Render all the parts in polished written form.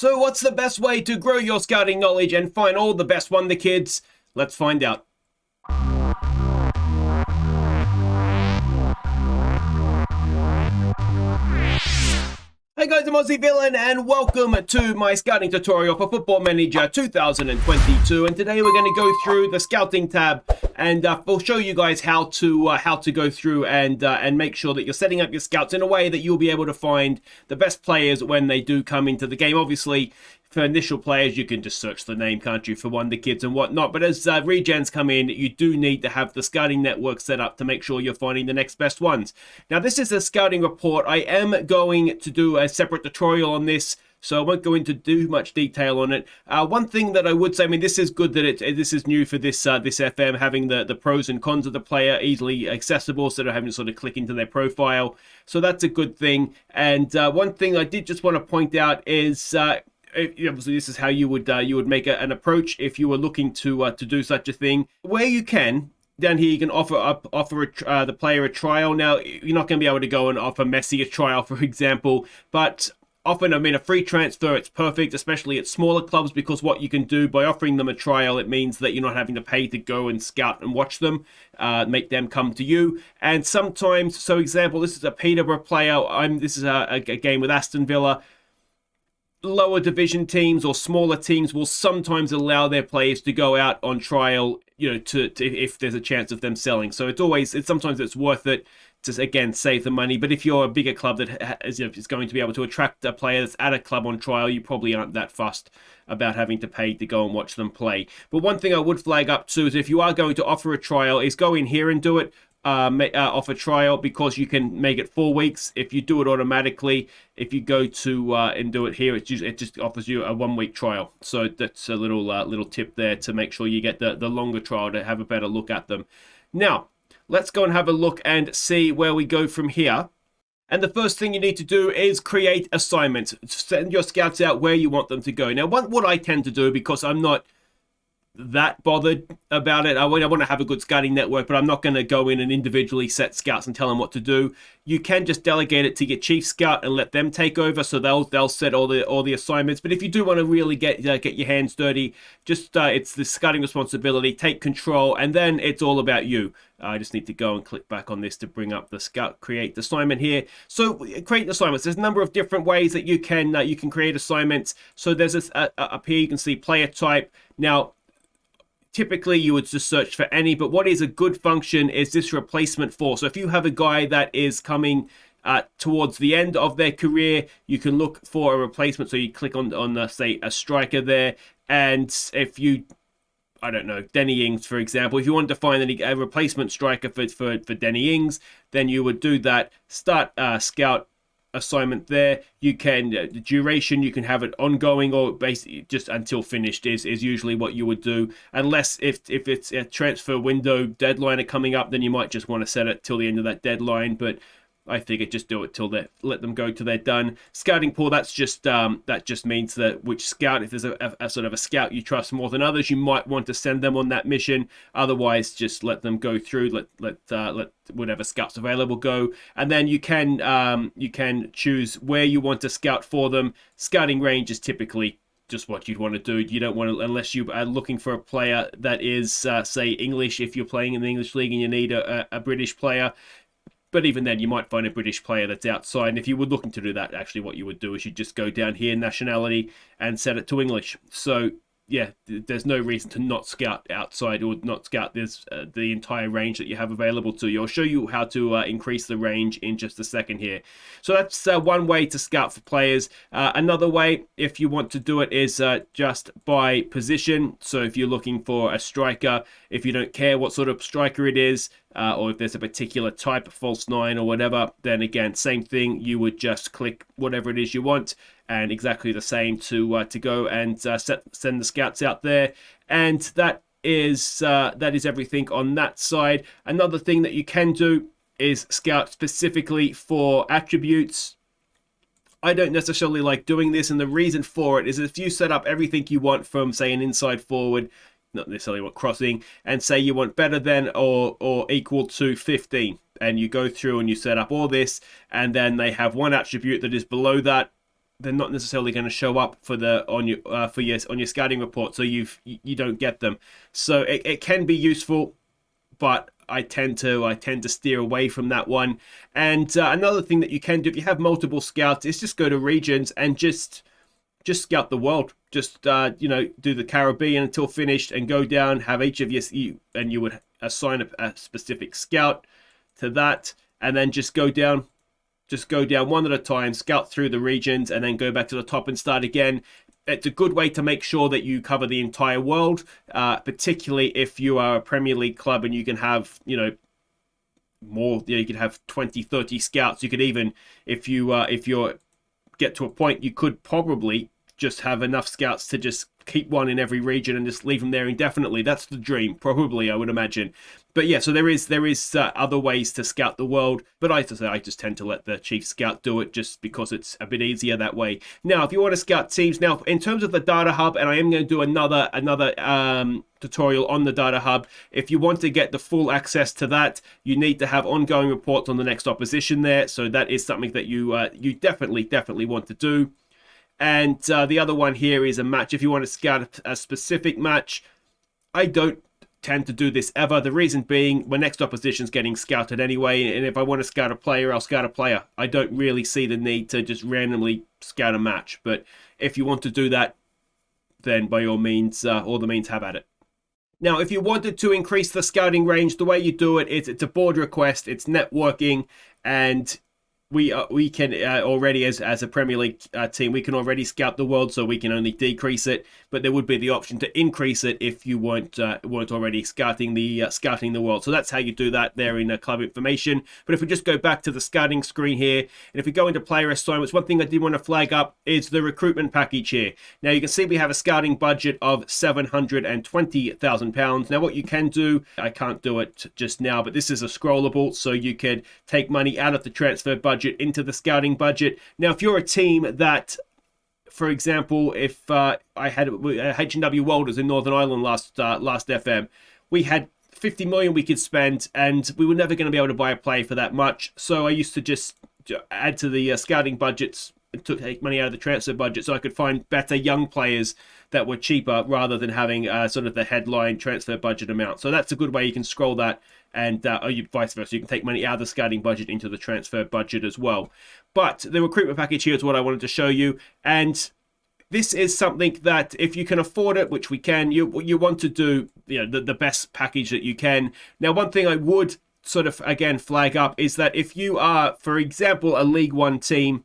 So what's the best way to grow your scouting knowledge and find all the best Wonder Kids? Let's find out. Hey guys, I'm Aussie Villain and welcome to my scouting tutorial for Football Manager 2022. And today we're going to go through the scouting tab, and we'll show you guys how to go through and make sure that you're setting up your scouts in a way that you'll be able to find the best players when they do come into the game. Obviously, for initial players, you can just search the name, can't you, for Wonder Kids and whatnot. But as regens come in, you do need to have the scouting network set up to make sure you're finding the next best ones. Now, this is a scouting report. I am going to do a separate tutorial on this, so I won't go into too much detail on it. One thing that I would say, I mean, this is good that this is new for this FM, having the pros and cons of the player easily accessible instead of having to sort of click into their profile. So that's a good thing. And one thing I did just want to point out is obviously this is how you would make an approach if you were looking to do such a thing. Where you can, down here you can offer the player a trial. Now, you're not going to be able to go and offer Messi a trial, for example, but often, I mean, a free transfer, it's perfect, especially at smaller clubs, because what you can do by offering them a trial, it means that you're not having to pay to go and scout and watch them, make them come to you. And sometimes, so example, this is a Peterborough player. This is a game with Aston Villa. Lower division teams or smaller teams will sometimes allow their players to go out on trial, you know, to if there's a chance of them selling. So sometimes it's worth it to, again, save the money. But if you're a bigger club that is going to be able to attract a player that's at a club on trial, you probably aren't that fussed about having to pay to go and watch them play. But one thing I would flag up too is if you are going to offer a trial, is go in here and do it. Offer trial, because you can make it 4 weeks. If you do it automatically, if you go to and do it here, it just offers you a 1 week trial. So that's a little tip there to make sure you get the longer trial to have a better look at them. Now, let's go and have a look and see where we go from here. And the first thing you need to do is create assignments. Send your scouts out where you want them to go. Now, what I tend to do, because I'm not that bothered about it, I want to have a good scouting network, but I'm not going to go in and individually set scouts and tell them what to do. You can just delegate it to your chief scout and let them take over, so they'll set all the assignments. But if you do want to really get your hands dirty, just it's the scouting responsibility, take control, and then it's all about you. I just need to go and click back on this to bring up the scout create assignment here. So create assignments. There's a number of different ways that you can create assignments. So there's up here you can see player type. Now, typically you would just search for any, but what is a good function is this replacement for. So if you have a guy that is coming towards the end of their career, you can look for a replacement. So you click on say a striker there, and if you, I don't know, Danny Ings, for example, if you wanted to find a replacement striker for Danny Ings, then you would do that. Start scout assignment there. You can the duration, you can have it ongoing or basically just until finished is usually what you would do, unless if it's a transfer window deadline coming up, then you might just want to set it till the end of that deadline. But I figure just do it till let them go till they're done. Scouting pool, that just means that which scout, if there's a sort of a scout you trust more than others, you might want to send them on that mission. Otherwise, just let them go through. Let whatever scouts available go, and then you can choose where you want to scout for them. Scouting range is typically just what you'd want to do. You don't want to, unless you are looking for a player that is say English, if you're playing in the English league and you need a British player. But even then, you might find a British player that's outside. And if you were looking to do that, actually what you would do is you just go down here, nationality, and set it to English. So yeah, there's no reason to not scout outside or not scout the entire range that you have available to you. I'll show you how to increase the range in just a second here. So that's one way to scout for players. Another way, if you want to do it, is just by position. So if you're looking for a striker, if you don't care what sort of striker it is, or if there's a particular type of false nine or whatever, then again, same thing. You would just click whatever it is you want, and exactly the same to go and send the scouts out there. And that is everything on that side. Another thing that you can do is scout specifically for attributes. I don't necessarily like doing this, and the reason for it is if you set up everything you want from, say, an inside forward, not necessarily what crossing, and say you want better than or equal to 15, and you go through and you set up all this, and then they have one attribute that is below that, they're not necessarily going to show up for the on your scouting report, so you don't get them. So it can be useful, but I tend to steer away from that one. And another thing that you can do if you have multiple scouts is just go to regions and just scout the world. Just do the Caribbean until finished and go down, have each of you would assign a specific scout to that, and then just go down one at a time, scout through the regions, and then go back to the top and start again. It's a good way to make sure that you cover the entire world, particularly if you are a Premier League club and you can have, more. You could have 20, 30 scouts. You could even, if you get to a point, you could probably just have enough scouts to just keep one in every region and just leave them there indefinitely. That's the dream, probably, I would imagine. But yeah, so there is other ways to scout the world, but I just tend to let the chief scout do it just because it's a bit easier that way. Now, if you want to scout teams, now in terms of the data hub, and I am going to do another tutorial on the data hub. If you want to get the full access to that, you need to have ongoing reports on the next opposition there. So that is something that you definitely want to do. And the other one here is a match. If you want to scout a specific match, I don't tend to do this ever. The reason being, my next opposition's getting scouted anyway, and if I want to scout a player, I'll scout a player. I don't really see the need to just randomly scout a match. But if you want to do that, then by all means, have at it. Now, if you wanted to increase the scouting range, the way you do it is it's a board request, it's networking, and we can already, as a Premier League team, we can already scout the world, so we can only decrease it. But there would be the option to increase it if you weren't already scouting the world. So that's how you do that there in club information. But if we just go back to the scouting screen here, and if we go into player assignments, one thing I did want to flag up is the recruitment package here. Now you can see we have a scouting budget of £720,000. Now what you can do, I can't do it just now, but this is a scrollable, so you could take money out of the transfer budget into the scouting budget. Now, if you're a team that, for example, if I had H&W Welders in Northern Ireland last FM, we had 50 million we could spend, and we were never going to be able to buy a player for that much. So I used to just add to the scouting budgets and take money out of the transfer budget so I could find better young players that were cheaper rather than having sort of the headline transfer budget amount. So that's a good way you can scroll that, and vice versa. You can take money out of the scouting budget into the transfer budget as well. But the recruitment package here is what I wanted to show you, and this is something that if you can afford it, which we can, you want to do the best package that you can. Now, one thing I would sort of again flag up is that if you are, for example, a League One team,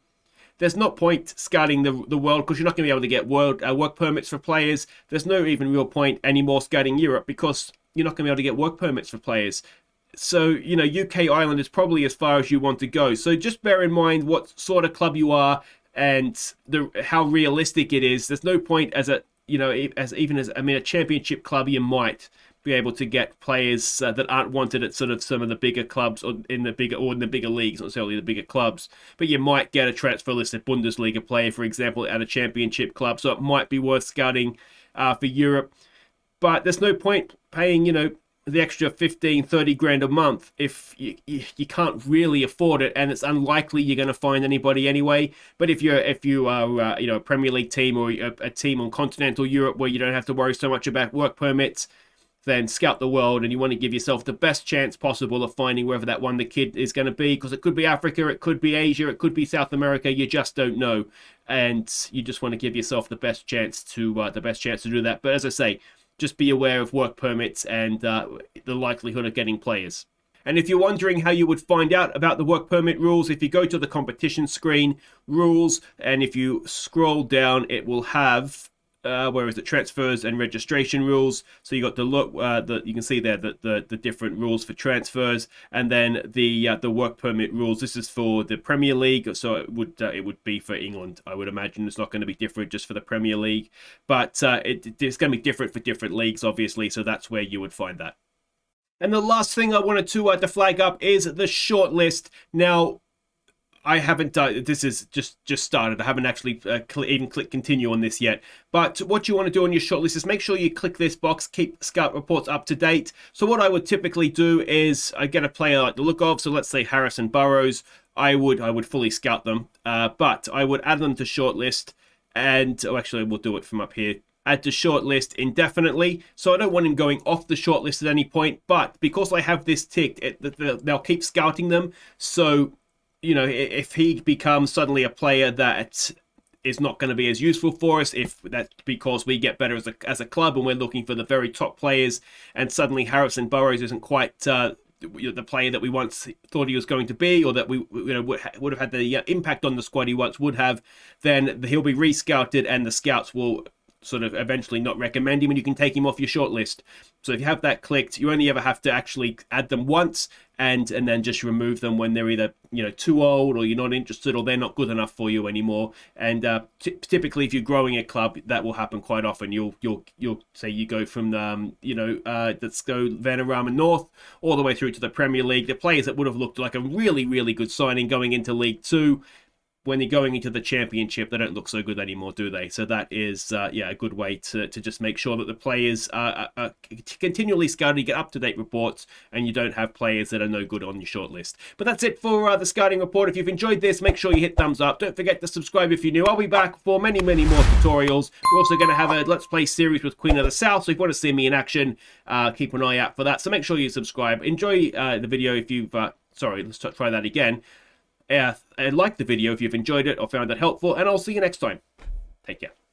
there's no point scouting the world because you're not going to be able to get work permits for players. There's no even real point anymore scouting Europe because you're not going to be able to get work permits for players. So, UK, Ireland is probably as far as you want to go. So just bear in mind what sort of club you are and how realistic it is. There's no point as a championship club, you might be able to get players that aren't wanted at sort of some of the bigger clubs or in the bigger leagues, not necessarily the bigger clubs. But you might get a transfer listed Bundesliga player, for example, at a championship club. So it might be worth scouting for Europe. But there's no point paying, the extra 15, 30 grand a month if you can't really afford it, and it's unlikely you're going to find anybody anyway. But if you are a Premier League team or a team on continental Europe where you don't have to worry so much about work permits, then scout the world, and you want to give yourself the best chance possible of finding wherever that wonder kid is going to be, because it could be Africa, it could be Asia, it could be South America. You just don't know, and you just want to give yourself the best chance to do that. But as I say, just be aware of work permits and the likelihood of getting players. And if you're wondering how you would find out about the work permit rules, if you go to the competition screen, rules, and if you scroll down, it will have where is it, transfers and registration rules. So you got you can see there the different rules for transfers, and then the work permit rules. This is for the Premier League, so it would be for England. I would imagine it's not going to be different just for the Premier League, but it's going to be different for different leagues, obviously. So that's where you would find that. And the last thing I wanted to flag up is the shortlist. Now, I haven't done, this is just started. I haven't actually even clicked continue on this yet. But what you want to do on your shortlist is make sure you click this box, keep scout reports up to date. So what I would typically do is I get a player like the look of, so let's say Harrison Burrows. I would fully scout them, but I would add them to shortlist, and actually we'll do it from up here. Add to shortlist indefinitely. So I don't want him going off the shortlist at any point, but because I have this ticked, they'll keep scouting them. So you know, if he becomes suddenly a player that is not going to be as useful for us, if that's because we get better as a club and we're looking for the very top players, and suddenly Harrison Burrows isn't quite the player that we once thought he was going to be, or that we would have had the impact on the squad he once would have, then he'll be re-scouted and the scouts will sort of eventually not recommend him, and you can take him off your shortlist. So if you have that clicked, you only ever have to actually add them once, and then just remove them when they're either too old, or you're not interested, or they're not good enough for you anymore. And typically, if you're growing a club, that will happen quite often. You'll say you go from let's go Vanarama North all the way through to the Premier League. The players that would have looked like a really, really good signing going into League Two, when you're going into the Championship, they don't look so good anymore, do they? So that is, a good way to just make sure that the players are continually scouted, get up-to-date reports, and you don't have players that are no good on your shortlist. But that's it for the scouting report. If you've enjoyed this, make sure you hit thumbs up. Don't forget to subscribe if you're new. I'll be back for many, many more tutorials. We're also going to have a Let's Play series with Queen of the South, so if you want to see me in action, keep an eye out for that. So make sure you subscribe. Enjoy the video if you've... let's try that again. Like the video if you've enjoyed it or found it helpful, and I'll see you next time. Take care.